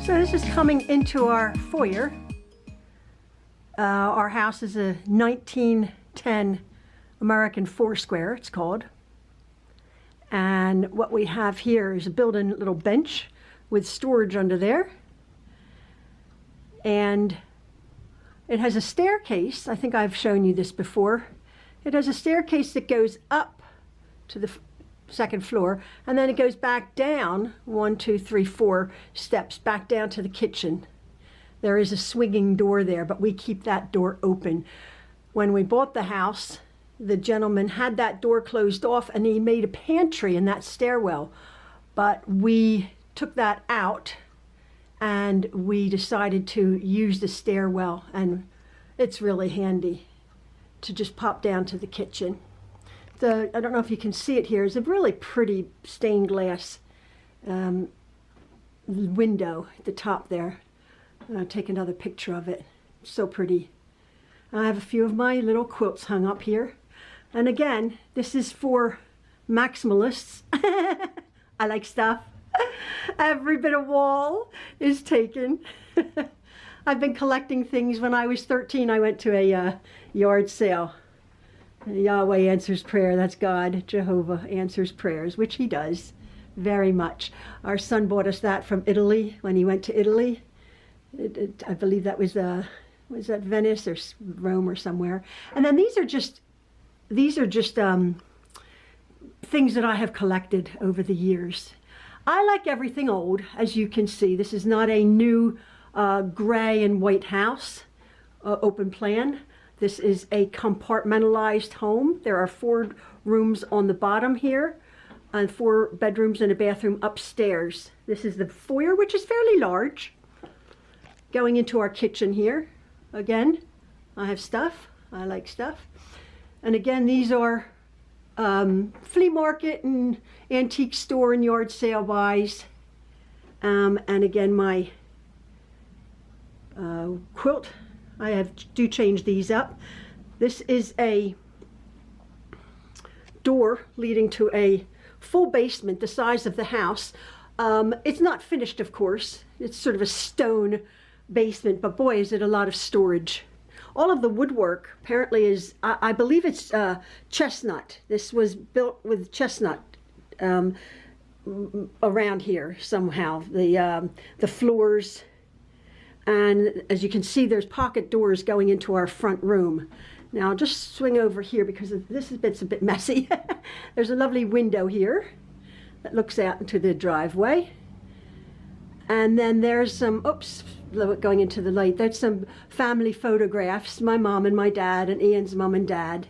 So this is coming into our foyer. Our house is a 1910 American four-square, it's called. And what we have here is a built-in little bench with storage under there. And it has a staircase. I think I've shown you this before. It has a staircase that goes up to the second floor, and then it goes back down 1, 2, 3, 4 steps back down to the kitchen. There is a swinging door there, but we keep that door open. When we bought the house, the gentleman had that door closed off and he made a pantry in that stairwell, but we took that out and we decided to use the stairwell, and it's really handy to just pop down to the kitchen. I don't know if you can see it here. It's a really pretty stained glass window at the top there. I'll take another picture of it. It's so pretty. I have a few of my little quilts hung up here. And again, this is for maximalists. I like stuff. Every bit of wall is taken. I've been collecting things. When I was 13, I went to a yard sale. Yahweh answers prayer. That's God. Jehovah answers prayers, which he does very much. Our son bought us that from Italy when he went to Italy. I believe that was that Venice or Rome or somewhere. And then these are just things that I have collected over the years. I like everything old, as you can see. This is not a new gray and white house, open plan. This is a compartmentalized home. There are 4 rooms on the bottom here, and 4 bedrooms and a bathroom upstairs. This is the foyer, which is fairly large. Going into our kitchen here. Again, I have stuff. I like stuff. And again, these are flea market and antique store and yard sale buys. And again, my quilt. I do change these up. This is a door leading to a full basement the size of the house. It's not finished, of course. It's sort of a stone basement, but boy, is it a lot of storage. All of the woodwork apparently is, I believe it's chestnut. This was built with chestnut around here somehow. The floors. And as you can see, there's pocket doors going into our front room. Now I'll just swing over here because this bit's a bit messy. There's a lovely window here that looks out into the driveway. And then there's some, oops, going into the light, there's some family photographs, my mom and my dad and Ian's mom and dad.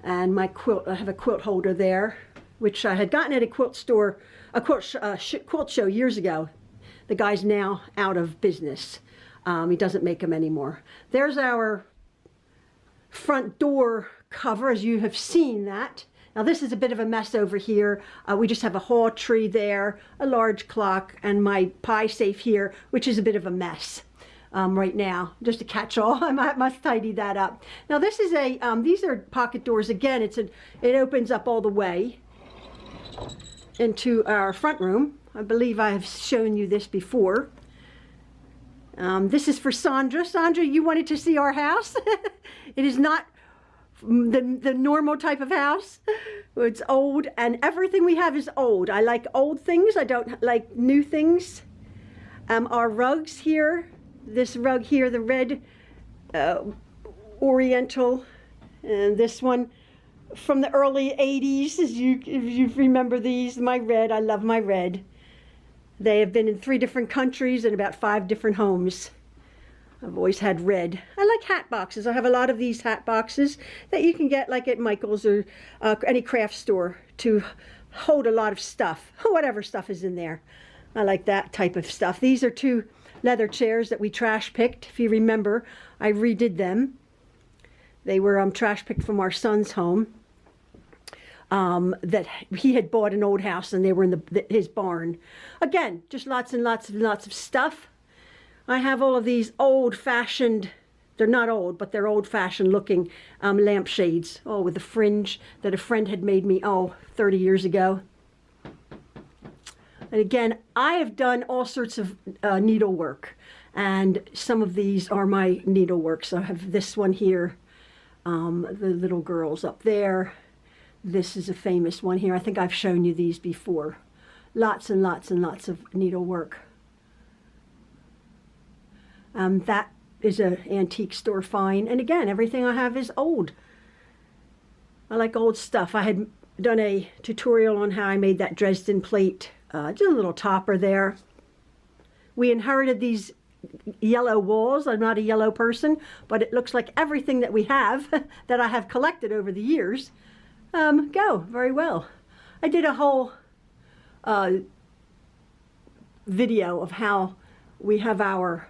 And my quilt, I have a quilt holder there, which I had gotten at a quilt store, a quilt show years ago. The guy's now out of business. He doesn't make them anymore. There's our front door cover, as you have seen that. Now this is a bit of a mess over here. We just have a hall tree there, a large clock, and my pie safe here, which is a bit of a mess right now. Just a catch-all. I must tidy that up. Now this is these are pocket doors. Again, it opens up all the way into our front room. I believe I have shown you this before. This is for Sandra. Sandra, you wanted to see our house. It is not the normal type of house. It's old, and everything we have is old. I like old things. I don't like new things. Our rugs here, this rug here, the red Oriental, and this one from the early 80s, if you remember these, my red. I love my red. They have been in 3 different countries and about 5 different homes. I've always had red. I like hat boxes. I have a lot of these hat boxes that you can get like at Michael's or any craft store to hold a lot of stuff, whatever stuff is in there. I like that type of stuff. These are 2 leather chairs that we trash picked. If you remember, I redid them. They were trash picked from our son's home. That he had bought an old house and they were in his barn. Again, just lots and lots of stuff. I have all of these old-fashioned, they're not old, but they're old-fashioned looking lampshades. Oh, with the fringe that a friend had made me, 30 years ago. And again, I have done all sorts of needlework, and some of these are my needlework. So I have this one here, the little girls up there. This is a famous one here. I think I've shown you these before. Lots and lots and lots of needlework. That is an antique store find. And again, everything I have is old. I like old stuff. I had done a tutorial on how I made that Dresden plate. Just a little topper there. We inherited these yellow walls. I'm not a yellow person, but it looks like everything that we have, that I have collected over the years, go very well. I did a whole video of how we have our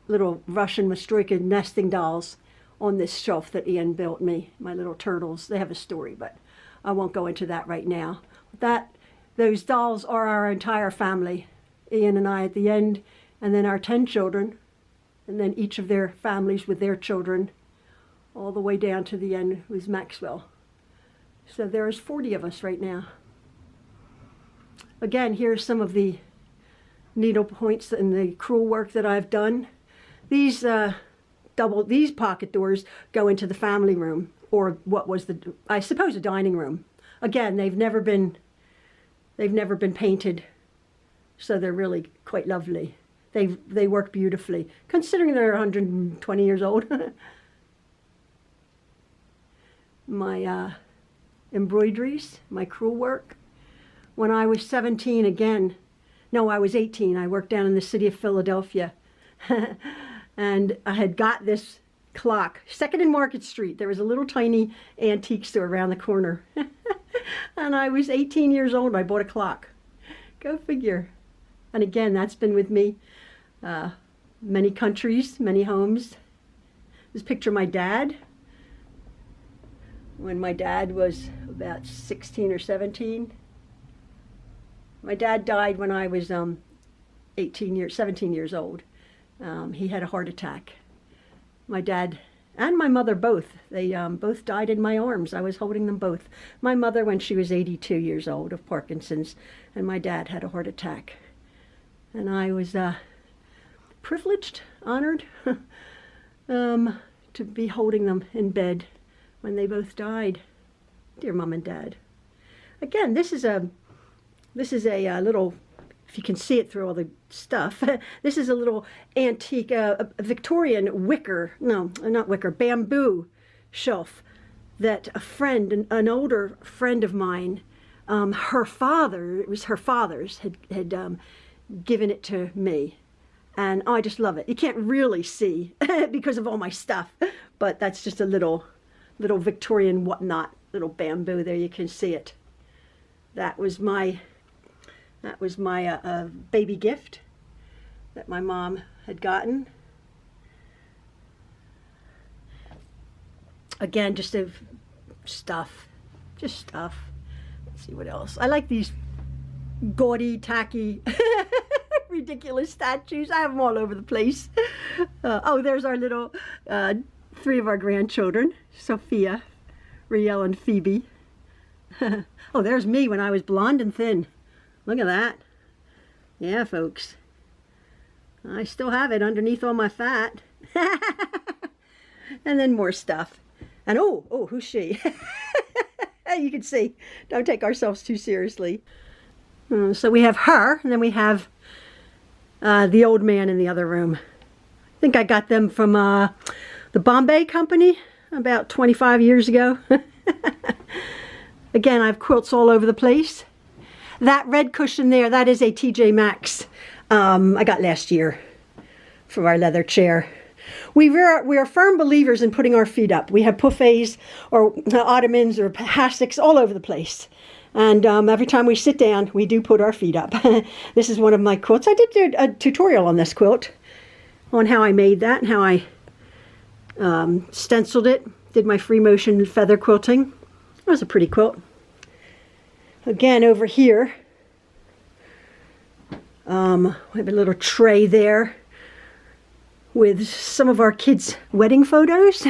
little Russian Mastroika nesting dolls on this shelf that Ian built me, my little turtles. They have a story, but I won't go into that right now. Those dolls are our entire family. Ian and I at the end, and then our 10 children, and then each of their families with their children, all the way down to the end with Maxwell. So there's 40 of us right now. Again, here's some of the needle points and the crewel work that I've done. These pocket doors go into the family room, or what was I suppose a dining room. Again, they've never been painted, so they're really quite lovely. They work beautifully, considering they're 120 years old. My embroideries, my crewel work. When I was 17 again, no, I was 18, I worked down in the city of Philadelphia. And I had got this clock, 2nd and Market Street. There was a little tiny antique store around the corner. And I was 18 years old, I bought a clock. Go figure. And again, that's been with me. Many countries, many homes. This picture of my dad, when my dad was about 16 or 17. My dad died when I was 17 years old. He had a heart attack. My dad and my mother both. They both died in my arms. I was holding them both. My mother when she was 82 years old of Parkinson's, and my dad had a heart attack. And I was privileged, honored to be holding them in bed when they both died. Dear Mom and Dad. Again, this is a little, if you can see it through all the stuff, this is a little antique Victorian wicker, no, not wicker, bamboo shelf that a friend, an older friend of mine, her father, it was her father's, had given it to me. And I just love it. You can't really see because of all my stuff, but that's just a little Victorian whatnot, little bamboo there, you can see it. That was my baby gift that my mom had gotten. Again, just stuff. Let's see what else. I like these gaudy, tacky, ridiculous statues. I have them all over the place. Oh, there's our little, 3 of our grandchildren, Sophia, Riel, and Phoebe. Oh, there's me when I was blonde and thin. Look at that. Yeah, folks. I still have it underneath all my fat. And then more stuff. And oh, who's she? You can see. Don't take ourselves too seriously. So we have her, and then we have the old man in the other room. I think I got them from the Bombay Company about 25 years ago. Again, I have quilts all over the place. That red cushion there, that is a TJ Maxx I got last year for our leather chair. We are firm believers in putting our feet up. We have buffets or ottomans or hassocks all over the place. And every time we sit down, we do put our feet up. This is one of my quilts. I did a tutorial on this quilt, on how I made that and how I stenciled it. Did my free motion feather quilting. It was a pretty quilt. Again, over here, we have a little tray there with some of our kids' wedding photos.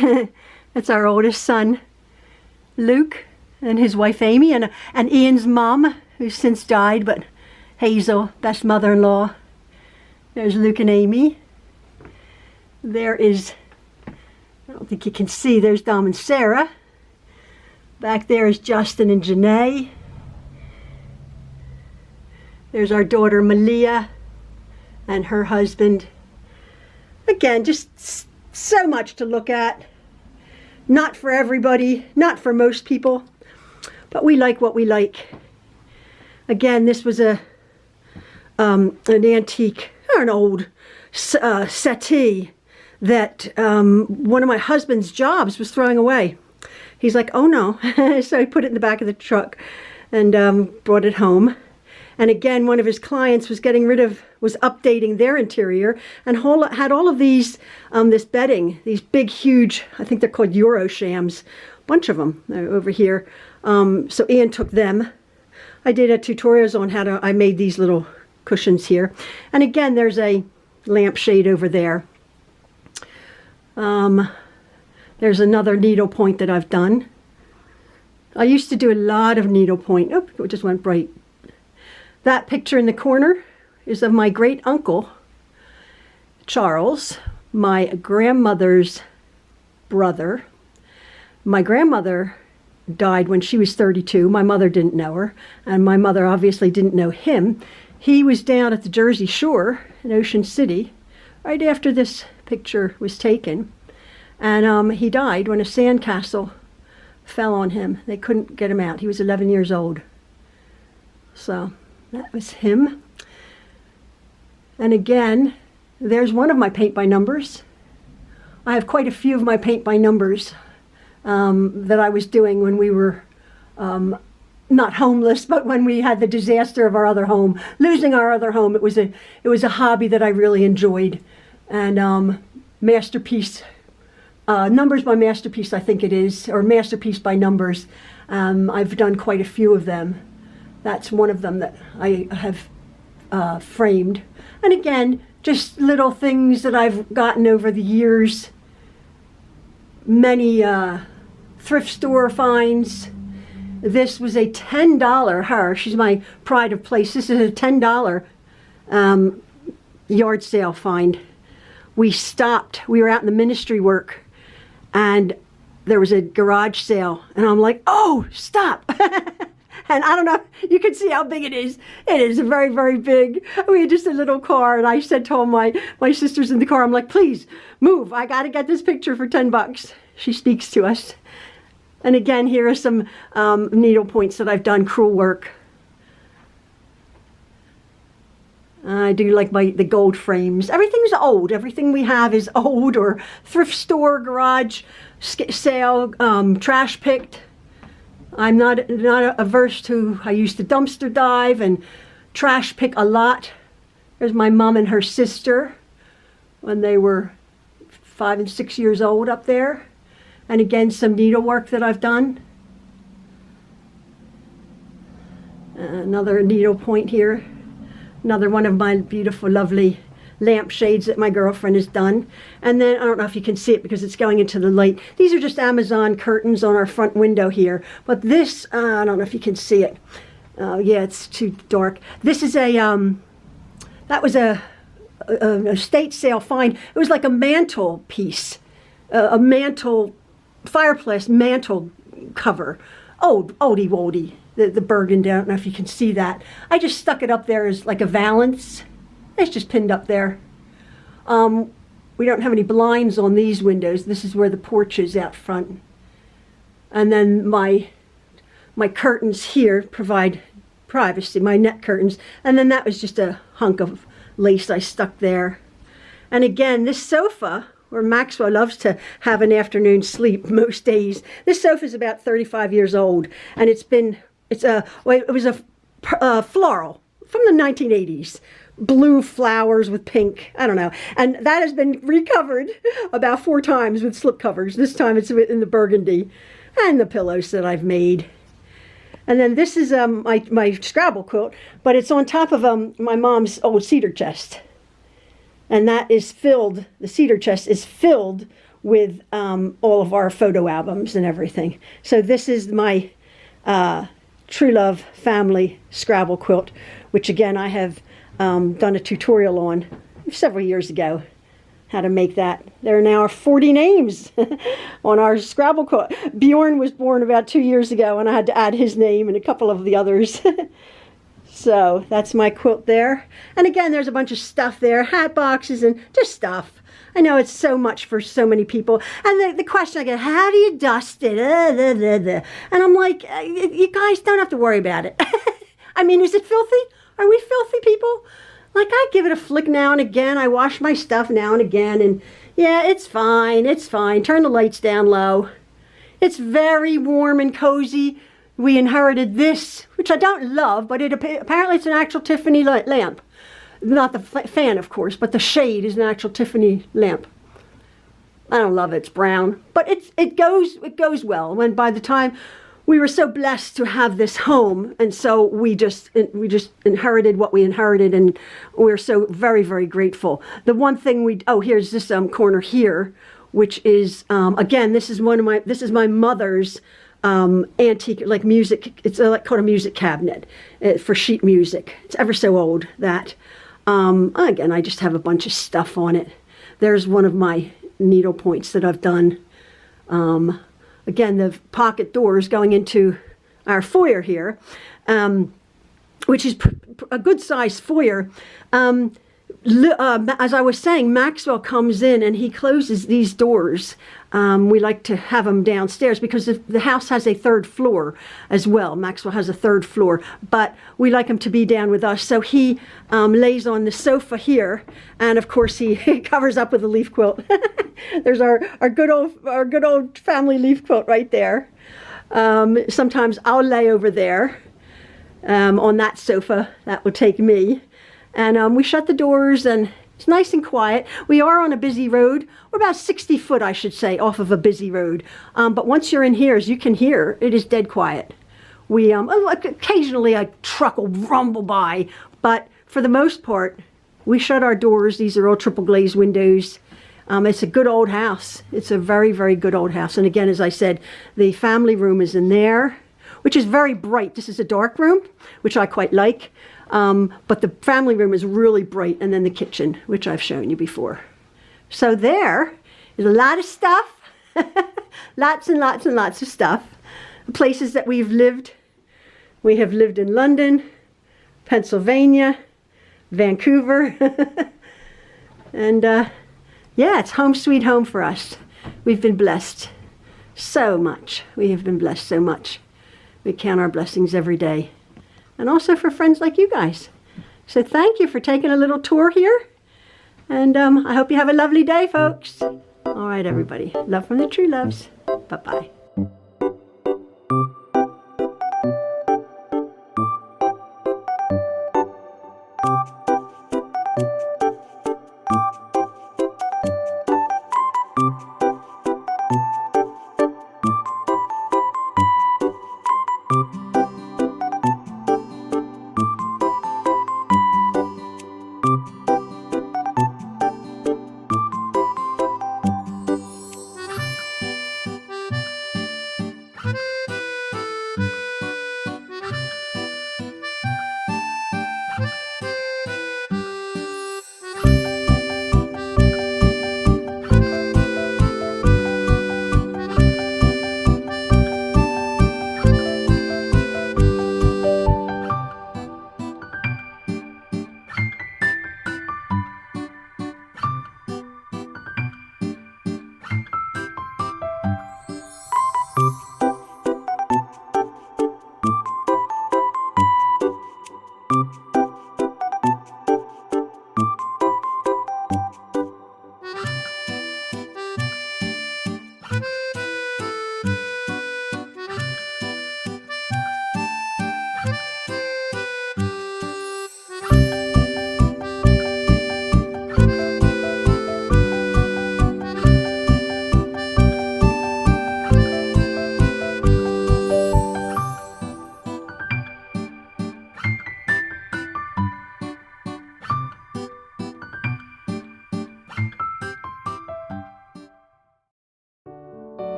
That's our oldest son, Luke, and his wife Amy, and Ian's mom, who's since died, but Hazel, best mother-in-law. There's Luke and Amy. There is, I don't think you can see, there's Dom and Sarah. Back there is Justin and Janae. There's our daughter Malia and her husband. Again, just so much to look at. Not for everybody, not for most people, but we like what we like. Again, this was an antique, or an old settee that one of my husband's jobs was throwing away. He's like, oh no. So he put it in the back of the truck and brought it home. And again, one of his clients was updating their interior and had all of these, this bedding, these big, huge, I think they're called Euroshams, bunch of them over here. So Ian took them. I did a tutorials on how I made these little cushions here. And again, there's a lampshade over there. There's another needlepoint that I've done. I used to do a lot of needlepoint. Oh, it just went bright. That picture in the corner is of my great uncle, Charles, my grandmother's brother. My grandmother died when she was 32. My mother didn't know her, and my mother obviously didn't know him. He was down at the Jersey Shore in Ocean City right after this picture was taken, and he died when a sandcastle fell on him. They couldn't get him out. He was 11 years old. So that was him. And again, there's one of my paint by numbers. I have quite a few of my paint by numbers that I was doing when we were not homeless, but when we had the disaster of our other home, losing our other home. It was a hobby that I really enjoyed. And Masterpiece, Numbers by Masterpiece, I think it is, or Masterpiece by Numbers. I've done quite a few of them. That's one of them that I have framed. And again, just little things that I've gotten over the years. Many thrift store finds. This was a $10, her, she's my pride of place. This is a $10 yard sale find. We were out in the ministry work, and there was a garage sale, and I'm like, oh, stop. And I don't know, you can see how big it is. It is very, very big. We had just a little car, and I said to all my sisters in the car, I'm like, please move. I got to get this picture for $10. She speaks to us. And again, here are some needle points that I've done, crewel work. I do like the gold frames. Everything's old. Everything we have is old, or thrift store, garage sale, trash picked. I'm not averse to, I used to dumpster dive and trash pick a lot. There's my mom and her sister when they were 5 and 6 years old up there. And again, some needlework that I've done. Another needle point here. Another one of my beautiful, lovely lampshades that my girlfriend has done. And then, I don't know if you can see it because it's going into the light. These are just Amazon curtains on our front window here. But this, I don't know if you can see it. Yeah, it's too dark. This is that was a estate sale find. It was like a mantle piece, a mantle, fireplace mantle cover. Oldie woldie, the burgundy. I don't know if you can see that. I just stuck it up there as like a valance. It's just pinned up there. We don't have any blinds on these windows. This is where the porch is out front. And then my curtains here provide privacy, my net curtains. And then that was just a hunk of lace I stuck there. And again, this sofa, where Maxwell loves to have an afternoon sleep most days. This sofa is about 35 years old, and it was a floral from the 1980s. Blue flowers with pink, I don't know. And that has been recovered about 4 times with slip covers. This time it's in the burgundy. And the pillows that I've made. And then this is my Scrabble quilt, but it's on top of my mom's old cedar chest. And that is filled, the cedar chest is filled with all of our photo albums and everything. So this is my Truelove Family Scrabble quilt, which again I have done a tutorial on several years ago, how to make that. There now are 40 names on our Scrabble quilt. Bjorn was born about 2 years ago, and I had to add his name and a couple of the others. So that's my quilt there. And again, there's a bunch of stuff there, hat boxes and just stuff. I know it's so much for so many people. And the question I get, how do you dust it? And I'm like, you guys don't have to worry about it. I mean, is it filthy? Are we filthy people? Like, I give it a flick now and again. I wash my stuff now and again. And yeah, it's fine. It's fine. Turn the lights down low. It's very warm and cozy. We inherited this, which I don't love, but apparently it's an actual Tiffany lamp. Not the fan, of course, but the shade is an actual Tiffany lamp. I don't love it. It's brown, but it goes well. When by the time we were so blessed to have this home, and so we just inherited what we inherited, and we're so very, very grateful. The one thing here's this corner here, which is again, this is my mother's antique, like music. It's called a music cabinet for sheet music. It's ever so old, that. Again, I just have a bunch of stuff on it. There's one of my needle points that I've done. Again, the pocket doors going into our foyer here, which is a good size foyer. As I was saying, Maxwell comes in and he closes these doors. We like to have them downstairs because the house has a third floor as well. Maxwell has a third floor, but we like him to be down with us. So he lays on the sofa here, and of course he covers up with a leaf quilt. There's our good old family leaf quilt right there. Sometimes I'll lay over there on that sofa. That will take me. And we shut the doors, and it's nice and quiet. We are on a busy road. We're about 60 foot, I should say, off of a busy road. But once you're in here, as you can hear, it is dead quiet. We occasionally a truck will rumble by, but for the most part, we shut our doors. These are all triple glazed windows. It's a good old house. It's a very, very good old house. And again, as I said, the family room is in there, which is very bright. This is a dark room, which I quite like. But the family room is really bright, and then the kitchen, which I've shown you before. So there is a lot of stuff, lots and lots and lots of stuff. The places that we've lived. We have lived in London, Pennsylvania, Vancouver, and yeah, it's home sweet home for us. We've been blessed so much. We have been blessed so much. We count our blessings every day. And also for friends like you guys. So thank you for taking a little tour here. And I hope you have a lovely day, folks. All right, everybody. Love from the Trueloves. Bye-bye.